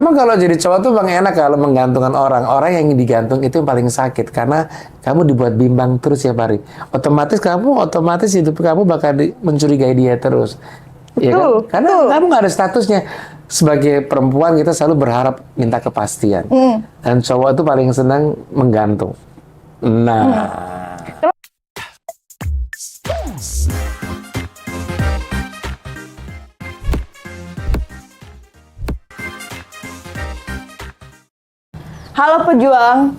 Emang kalau jadi cowok tuh bang enak kalau menggantungkan orang. Orang yang digantung itu yang paling sakit. Karena kamu dibuat bimbang terus ya Pari. Otomatis hidup kamu bakal mencurigai dia terus. Ya kan? Karena kamu nggak ada statusnya. Sebagai perempuan kita selalu berharap minta kepastian. Dan cowok itu paling senang menggantung. Nah. Halo pejuang,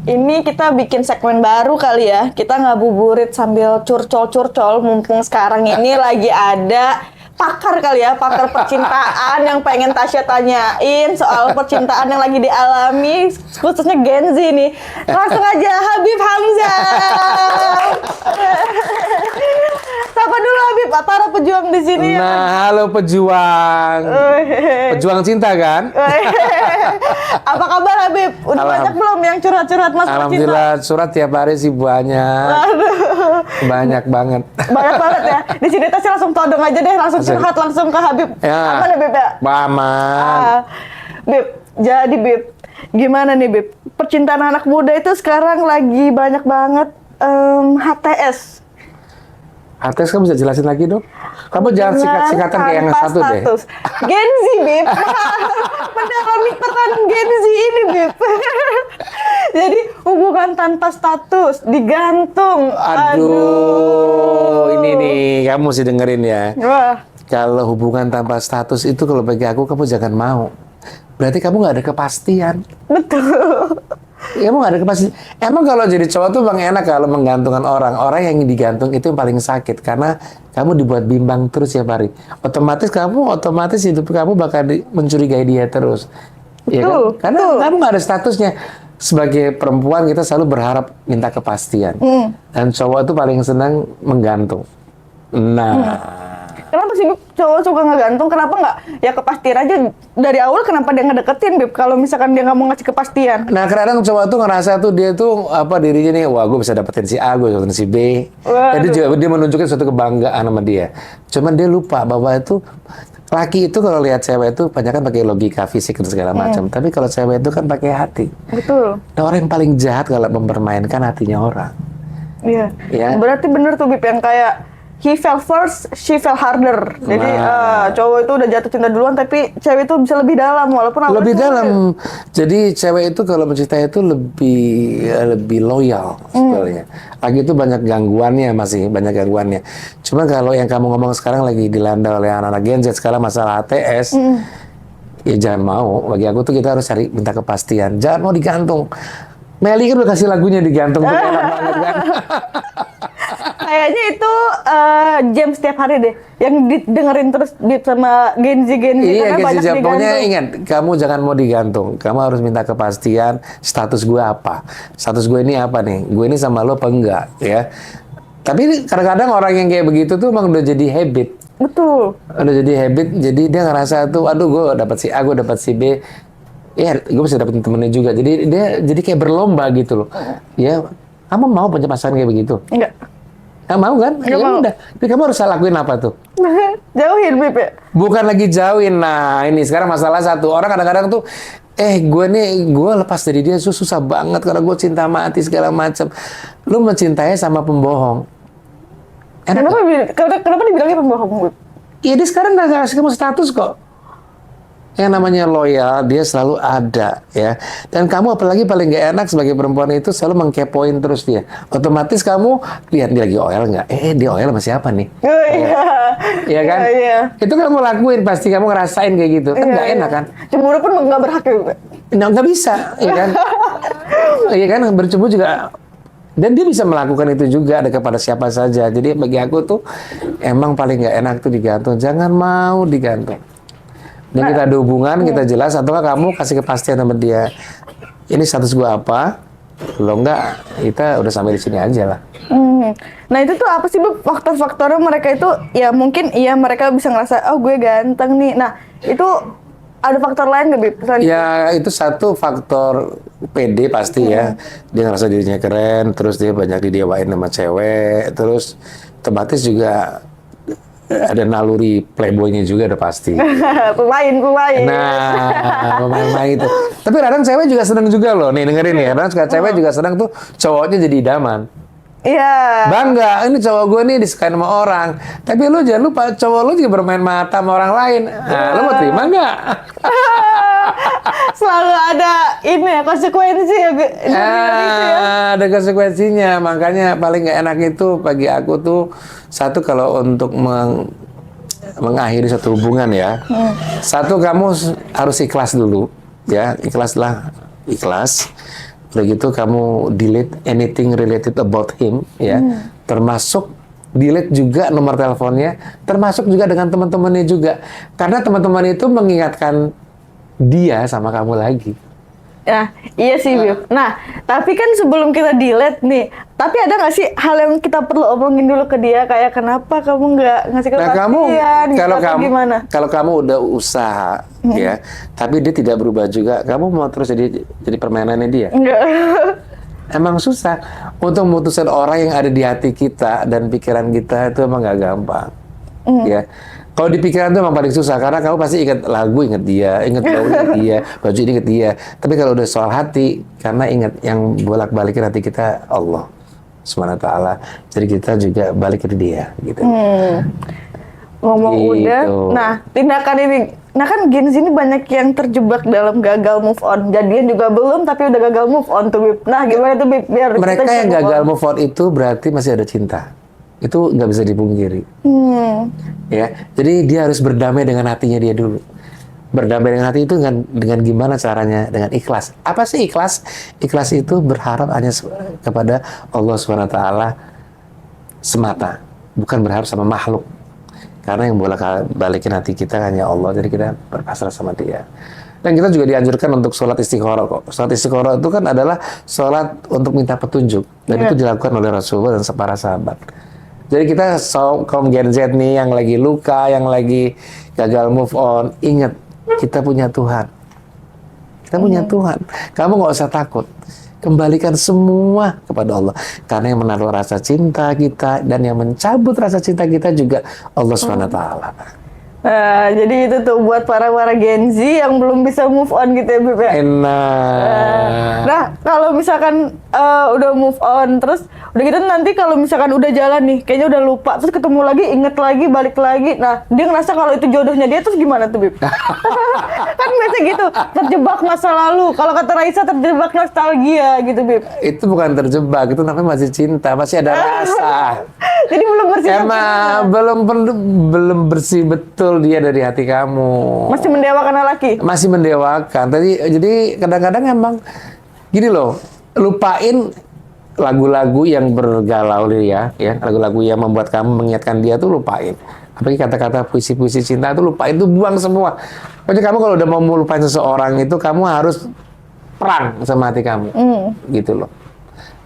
ini kita bikin segmen baru kali ya. Kita ngabuburit sambil curcol-curcol, mumpung sekarang ini lagi ada pakar kali ya, pakar percintaan yang pengen Tasya tanyain soal percintaan yang lagi dialami, khususnya Gen Z nih. Langsung aja, Habib Hamzah. Sapa dulu Habib, para pejuang di sini. Nah, halo pejuang. Pejuang cinta kan? Apa kabar Habib? Udah banyak belum yang curhat-curhat Mas percintaan? Alhamdulillah, surat tiap hari sih banyak. Aduh. Banyak banget. Banyak banget ya. Di sini Tasya langsung todong aja deh, langsung curhat langsung ke Habib. Ya. Aman ya Bib ya? Aman. Bib, jadi Bib, gimana nih Bib? Percintaan anak muda itu sekarang lagi banyak banget HTS. HTS kamu bisa jelasin lagi dong? Kamu jangan sikat-sikatan kayak yang satu deh. Gen Z, Bib. Mendalami peran Gen Z ini, Bib. Jadi hubungan tanpa status, digantung. Aduh, ini nih, kamu mesti dengerin ya. Wah. Kalau hubungan tanpa status itu kalau bagi aku, kamu jangan mau. Berarti kamu nggak ada kepastian. Betul. Kamu nggak ada kepastian. Emang kalau jadi cowok tuh bang enak kalau menggantungkan orang. Orang yang digantung itu yang paling sakit. Karena kamu dibuat bimbang terus ya Pari. Otomatis hidup kamu bakal mencurigai dia terus. Ya kan? Karena kamu nggak ada statusnya. Sebagai perempuan kita selalu berharap minta kepastian. Dan cowok itu paling senang menggantung. Nah. Kenapa sih Bib cowok suka ngegantung? Kenapa nggak ya kepastian aja dari awal? Kenapa dia ngedeketin Bib kalau misalkan dia nggak mau ngasih kepastian? Nah kadang cowok tuh ngerasa tuh dia tuh dirinya nih, wah gue bisa dapetin si A, gue bisa dapetin si B. Jadi juga dia menunjukkan suatu kebanggaan sama dia. Cuman dia lupa bahwa itu laki itu kalau lihat cewek itu banyak kan pakai logika fisik dan segala macam. Tapi kalau cewek itu kan pakai hati. Betul. Nah, orang yang paling jahat kalau mempermainkan hatinya orang. Iya. Ya. Berarti bener tuh Bib yang kayak he fell first, she fell harder. Jadi cowok itu udah jatuh cinta duluan, tapi cewek itu bisa lebih dalam walaupun lebih dalam. Jadi cewek itu kalau mencintai itu lebih loyal sebenarnya. Lagi itu banyak gangguannya, masih banyak gangguannya. Cuma kalau yang kamu ngomong sekarang lagi dilanda oleh anak-anak Gen Z sekarang masalah ATS, ya jangan mau. Bagi aku tuh kita harus cari minta kepastian. Jangan mau digantung. Meli kan udah kasih lagunya digantung tuh enak banget kan. Kayaknya itu jam setiap hari deh yang didengerin terus sama Gen Z Iya, karena banyak digantung. pokoknya ingat, kamu jangan mau digantung. Kamu harus minta kepastian status gue apa. Status gue ini apa nih? Gue ini sama lo apa enggak ya. Tapi kadang-kadang orang yang kayak begitu tuh emang udah jadi habit. Betul. Udah jadi habit, jadi dia ngerasa tuh, aduh gue dapat si A, gue dapat si B. Ya, gue bisa dapetin temennya juga. Jadi dia jadi kayak berlomba gitu loh. Ya, kamu mau punya pasangan kayak begitu? Enggak. Nggak mau kan? Nggak Ya mau. udah. Jadi kamu harus lakuin apa tuh? Jauhin Bib ya? Bukan lagi jauhin. Nah, ini sekarang masalah satu. Orang kadang-kadang tuh, gue lepas dari dia susah banget karena gue cinta mati segala macam. Lu mencintai sama pembohong. Kenapa dibilangnya pembohong Bib? Ya dia sekarang nggak kasih kamu status kok. Yang namanya loyal, dia selalu ada ya. Dan kamu apalagi paling gak enak sebagai perempuan itu selalu mengkepoin terus dia. Otomatis kamu lihat dia lagi OL nggak? Dia OL sama siapa nih? Iya kan? Iya. Itu kamu lakuin, pasti kamu ngerasain kayak gitu. Kan nggak enak kan? Cemburu pun nggak berhak ya Bib? Nggak bisa, ya kan? Iya kan? Bercemburu juga. Dan dia bisa melakukan itu juga ada kepada siapa saja. Jadi bagi aku tuh emang paling nggak enak tuh digantung. Jangan mau digantung. Dan kita ada hubungan, kita jelas, atau kamu kasih kepastian sama dia. Ini status gua apa? Kalau enggak, kita udah sampai di sini aja lah. Nah itu tuh apa sih Bu faktor-faktornya mereka itu? Ya mungkin iya mereka bisa ngerasa, oh gue ganteng nih. Nah itu ada faktor lain nggak Bib? Ya itu satu faktor pede pasti ya. Dia ngerasa dirinya keren, terus dia banyak didewain sama cewek, terus otomatis juga ada naluri playboynya juga udah pasti. Pemain. Nah, pemain itu. Tapi kadang cewek juga seneng juga loh. Nih dengerin ya. Kadang cewek juga seneng tuh cowoknya jadi idaman. Iya. Bangga, ini cowok gue nih disukain sama orang. Tapi lu jangan lupa, cowok lu juga bermain mata sama orang lain. Nah, lu mau terima nggak? Selalu ada ini ya, konsekuensi ya. Ada konsekuensinya. Makanya paling nggak enak itu bagi aku tuh, satu kalau untuk mengakhiri satu hubungan ya. Satu, kamu harus ikhlas dulu. Ya, ikhlas. Udah gitu kamu delete anything related about him, ya. Termasuk delete juga nomor teleponnya, termasuk juga dengan teman-temannya juga. Karena teman-teman itu mengingatkan dia sama kamu lagi. Nah, iya sih, Bib. Nah, tapi kan sebelum kita delete nih, tapi ada nggak sih hal yang kita perlu omongin dulu ke dia, kayak kenapa kamu nggak ngasih Nah, kepastian, gitu, atau gimana? kalau kamu udah usaha, ya, tapi dia tidak berubah juga, kamu mau terus jadi permainannya dia? Enggak. Emang susah untuk memutuskan orang yang ada di hati kita dan pikiran kita, itu emang nggak gampang, ya. Kalau di pikiran itu emang paling susah, karena kamu pasti ingat lagu, ingat dia, ingat bau, ingat dia, baju ini ingat dia. Tapi kalau udah soal hati, karena ingat yang bolak-balikin hati kita Allah SWT. Jadi kita juga balik ke dia, gitu. Ngomong Gitu. udah, nah tindakan ini, nah kan Gen Z ini banyak yang terjebak dalam gagal move on. Jadian juga belum, tapi udah gagal move on tuh, Bib. Nah gimana tuh, Bib? Biar Mereka kita yang bisa gagal move on itu berarti masih ada cinta. Itu nggak bisa dipungkiri. Ya, jadi dia harus berdamai dengan hatinya dia dulu. Berdamai dengan hati itu dengan gimana caranya? Dengan ikhlas. Apa sih ikhlas? Ikhlas itu berharap hanya kepada Allah SWT semata, bukan berharap sama makhluk. Karena yang bolak-balikin hati kita hanya Allah, jadi kita berpasrah sama Dia. Dan kita juga dianjurkan untuk sholat istikharah kok. Sholat istikharah itu kan adalah sholat untuk minta petunjuk, dan itu dilakukan oleh Rasulullah dan para sahabat. Jadi kita kaum Gen Z nih yang lagi luka, yang lagi gagal move on, ingat kita punya Tuhan. Kita punya Tuhan. Kamu nggak usah takut. Kembalikan semua kepada Allah. Karena yang menaruh rasa cinta kita dan yang mencabut rasa cinta kita juga Allah SWT. Nah, jadi itu tuh buat para Gen Z yang belum bisa move on gitu ya, Bib, ya. Enak. Nah, kalau misalkan udah move on, terus udah gitu nanti kalau misalkan udah jalan nih, kayaknya udah lupa, terus ketemu lagi, inget lagi, balik lagi. Nah, dia ngerasa kalau itu jodohnya dia, terus gimana tuh, Bib? Kan biasa gitu, terjebak masa lalu. Kalau kata Raisa, terjebak nostalgia gitu, Bib. Itu bukan terjebak, itu namanya masih cinta, masih ada rasa. Jadi belum bersih. Emang belum bersih betul dia dari hati kamu. Masih mendewakan laki. Masih mendewakan. Jadi kadang-kadang emang gini loh, lupain lagu-lagu yang bergalau ya, lagu-lagu yang membuat kamu mengingatkan dia tuh lupain. Apalagi kata-kata puisi-puisi cinta itu lupain, itu buang semua. Pokoknya kamu kalau udah mau melupain seseorang itu kamu harus perang sama hati kamu, gitu loh.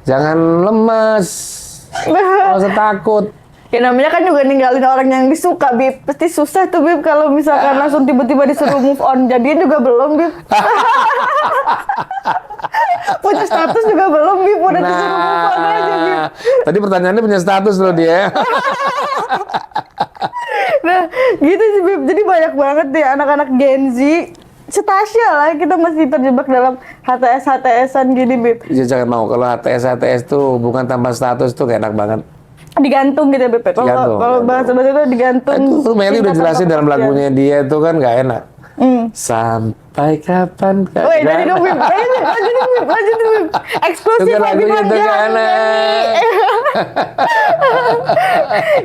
Jangan lemes, nggak usah takut. Ya namanya kan juga ninggalin orang yang disuka, Bib. Pasti susah tuh, Bib, kalau misalkan langsung tiba-tiba disuruh move on. Jadian juga belum, Bib. Punya status juga belum, Bib. Udah disuruh move on aja, Bib. Tadi pertanyaannya punya status loh dia. Nah, gitu sih, Bib. Jadi banyak banget deh anak-anak Gen Z. Setasya lah, kita masih terjebak dalam HTS-HTS-an gini, Bib. Ya, jangan mau, kalau HTS tuh bukan tambah status tuh kayak enak banget. Digantung gitu ya, Beb. Kalau bahasa-bahasa itu digantung. Itu Meli udah jelasin dalam lagunya dia itu kan nggak enak. Sampai kapan? Woi, dari dong, Bib. Lanjut, Bib. Eksklusif Itu lagi lagunya itu kan enak.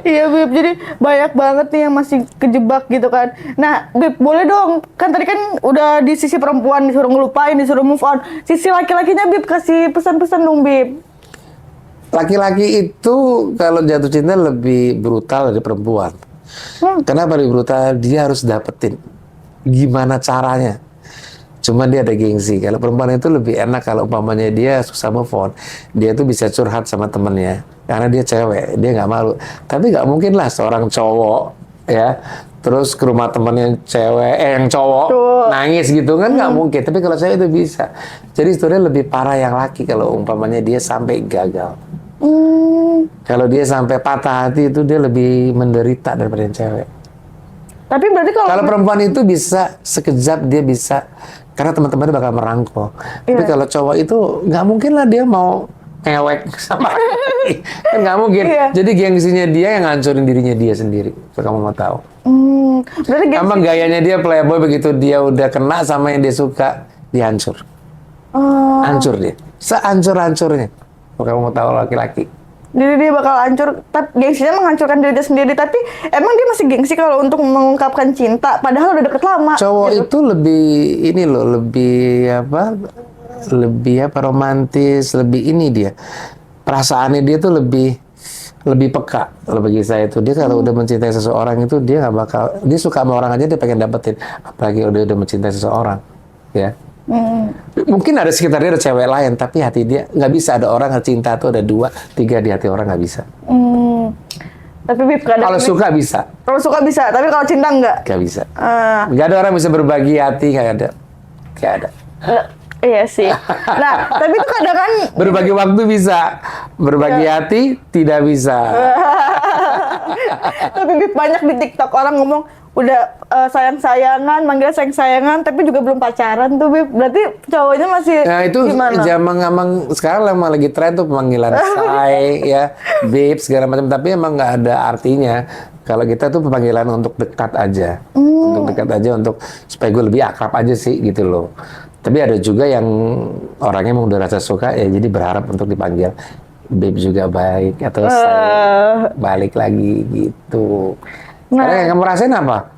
Iya, Bib. Jadi banyak banget nih yang masih kejebak gitu kan. Nah, Bib, boleh dong. Kan tadi kan udah di sisi perempuan disuruh ngelupain, disuruh move on. Sisi laki-lakinya, Bib, kasih pesan-pesan dong, Bib. Laki-laki itu kalau jatuh cinta lebih brutal dari perempuan. Kenapa lebih brutal? Dia harus dapetin gimana caranya. Cuma dia ada gengsi. Kalau perempuan itu lebih enak kalau umpamanya dia susah move on, dia tuh bisa curhat sama temennya. Karena dia cewek, dia nggak malu. Tapi nggak mungkin lah seorang cowok ya terus ke rumah temennya cewek, yang cowok nangis gitu kan, nggak mungkin. Tapi kalau cewek itu bisa. Jadi sebenarnya lebih parah yang laki kalau umpamanya dia sampai gagal. Kalau dia sampai patah hati itu dia lebih menderita daripada yang cewek. Tapi berarti Kalau perempuan itu bisa sekejap dia bisa karena teman-temannya bakal merangkul. Tapi kalau cowok itu nggak mungkin lah dia mau ngewek sama kan nggak mungkin. Iya. Jadi gengsinya dia yang ngancurin dirinya dia sendiri. Kalau kamu mau tahu. berarti Emang gayanya dia playboy begitu dia udah kena sama yang dia suka, dia hancur. Oh, Hancur dia. Sehancur-hancurnya. Kalau kamu mau tahu laki-laki. jadi dia bakal hancur, tapi gengsinya menghancurkan diri dia sendiri. Tapi emang dia masih gengsi kalau untuk mengungkapkan cinta, padahal udah deket lama. Cowok gitu. itu lebih ini loh, lebih apa romantis, lebih ini dia. Perasaannya dia tuh lebih peka. Kalau bagi saya itu dia kalau udah mencintai seseorang itu dia nggak bakal, dia suka sama orang aja dia pengen dapetin, apalagi udah mencintai seseorang, ya. Mungkin ada sekitar dia ada cewek lain, tapi hati dia nggak bisa. Ada orang yang cinta tuh ada 2, 3 di hati orang nggak bisa. Tapi Bib, kadang Kalau suka bisa, kalau suka bisa, tapi kalau cinta enggak. nggak bisa. Ah, Nggak ada orang bisa berbagi hati kayak ada. Kayak ada. iya sih. Nah, tapi itu kadang kan Berbagi waktu bisa, berbagi hati tidak bisa. tapi Bib, banyak di TikTok orang ngomong udah sayang-sayangan, manggil sayang-sayangan, tapi juga belum pacaran tuh Bib. Berarti cowoknya masih Nah itu gimana? emang sekarang emang lagi tren tuh pemanggilan say, ya, babe segala macam. Tapi emang nggak ada artinya. Kalau kita tuh panggilan untuk dekat aja, untuk dekat aja, untuk supaya gue lebih akrab aja sih gitu loh. Tapi ada juga yang orangnya emang udah rasa suka ya, jadi berharap untuk dipanggil babe juga baik atau say, balik lagi gitu. Sekarang yang kamu rasain apa?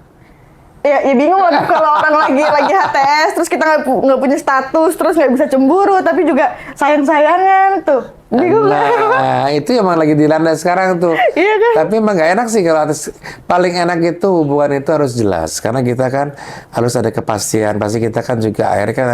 Ya bingung lah kalau orang lagi HTS, terus kita nggak punya status, terus nggak bisa cemburu, tapi juga sayang-sayangan tuh. Bingung. Nah, itu emang lagi dilanda sekarang tuh. Iya kan? Tapi emang gak enak sih kalau paling enak itu hubungan itu harus jelas. Karena kita kan harus ada kepastian. Pasti kita kan juga akhirnya kan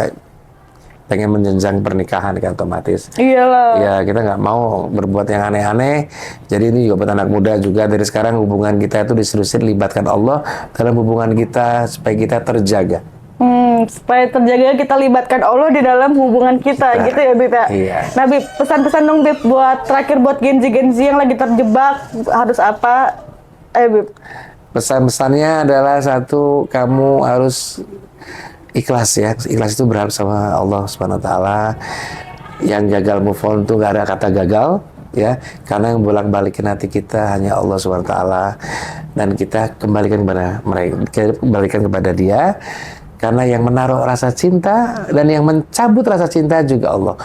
pengen menjenjang pernikahan kan otomatis. Iyalah. Ya kita nggak mau berbuat yang aneh-aneh. Jadi ini juga buat anak muda juga dari sekarang hubungan kita itu diseriusin libatkan Allah dalam hubungan kita supaya kita terjaga. Supaya terjaga kita libatkan Allah di dalam hubungan kita, gitu ya Bib ya? Iya. Nah Bib, pesan-pesan dong Bib terakhir buat Genzi-Genzi yang lagi terjebak, harus apa? Bib. Pesan-pesannya adalah satu, kamu harus ikhlas ya. Ikhlas itu berharap sama Allah Subhanahu wa taala. Yang gagal move on tuh gak ada kata gagal ya. Karena yang bolak-balikin hati kita hanya Allah Subhanahu wa taala, dan kita kembalikan kepada mereka, kembalikan kepada Dia. Karena yang menaruh rasa cinta dan yang mencabut rasa cinta juga Allah.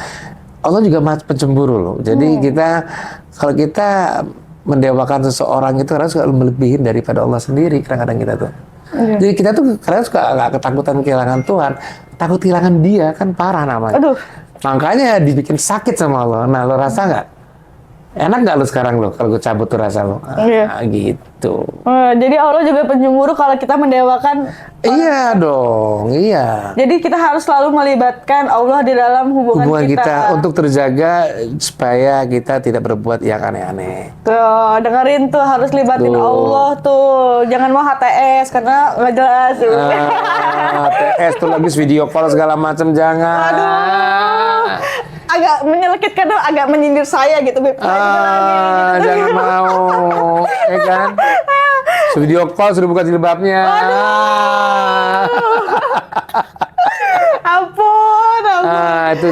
Allah juga Maha Pencemburu loh. Jadi kalau kita mendewakan seseorang itu harus melebihin daripada Allah sendiri kadang-kadang kita tuh. Jadi kita tuh kadang suka nggak ketakutan kehilangan Tuhan, takut kehilangan Dia, kan parah namanya. Aduh. Makanya dibikin sakit sama Allah. Nah, lo rasa nggak? Enak nggak lo sekarang lo kalau gue cabut tuh rasa lo? Iya. Gitu. Jadi Allah juga pencemburu kalau kita mendewakan. Iya dong, iya. Jadi kita harus selalu melibatkan Allah di dalam hubungan kita untuk terjaga supaya kita tidak berbuat yang aneh-aneh. Tuh, dengerin tuh, harus libatin Tuh. Allah tuh. Jangan mau HTS karena nggak jelas. TS tuh lagi video call segala macam, jangan. Aduh. Agak menyelekit kadang, agak menyindir saya gitu, Beb. Jangan mau, ya kan? Video call sudah buka jilbabnya. Ampun. Itu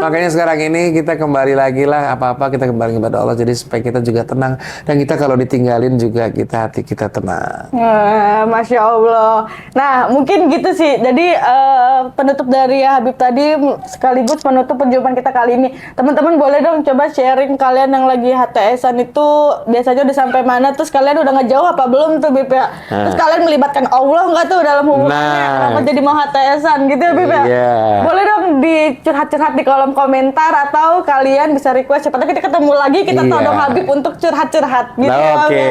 makanya sekarang ini kita kembali lagi lah, apa-apa kita kembali kepada Allah, jadi supaya kita juga tenang, dan kita kalau ditinggalin juga hati kita tenang. Masya Allah. Nah mungkin gitu sih, jadi penutup dari Habib tadi sekaligus penutup perjumpaan kita kali ini. Teman-teman boleh dong coba sharing kalian yang lagi HTS-an itu biasanya udah sampai mana, terus kalian udah ngejauh apa belum tuh Bib ya? Terus kalian melibatkan Allah nggak tuh dalam hubungannya? Kenapa jadi mau HTS-an gitu ya Bib ya? Boleh dong dicurhat-curhat di kolom komentar, atau kalian bisa request, siapa tahu kita ketemu lagi, kita todong Habib untuk curhat-curhat gitu. Oke.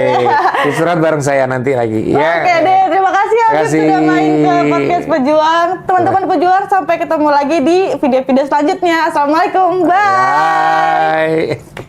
Curhat bareng saya nanti lagi. Oke deh, terima kasih Habib sudah main ke podcast Pejuang. Teman-teman Pejuang, sampai ketemu lagi di video-video selanjutnya. Assalamualaikum, bye.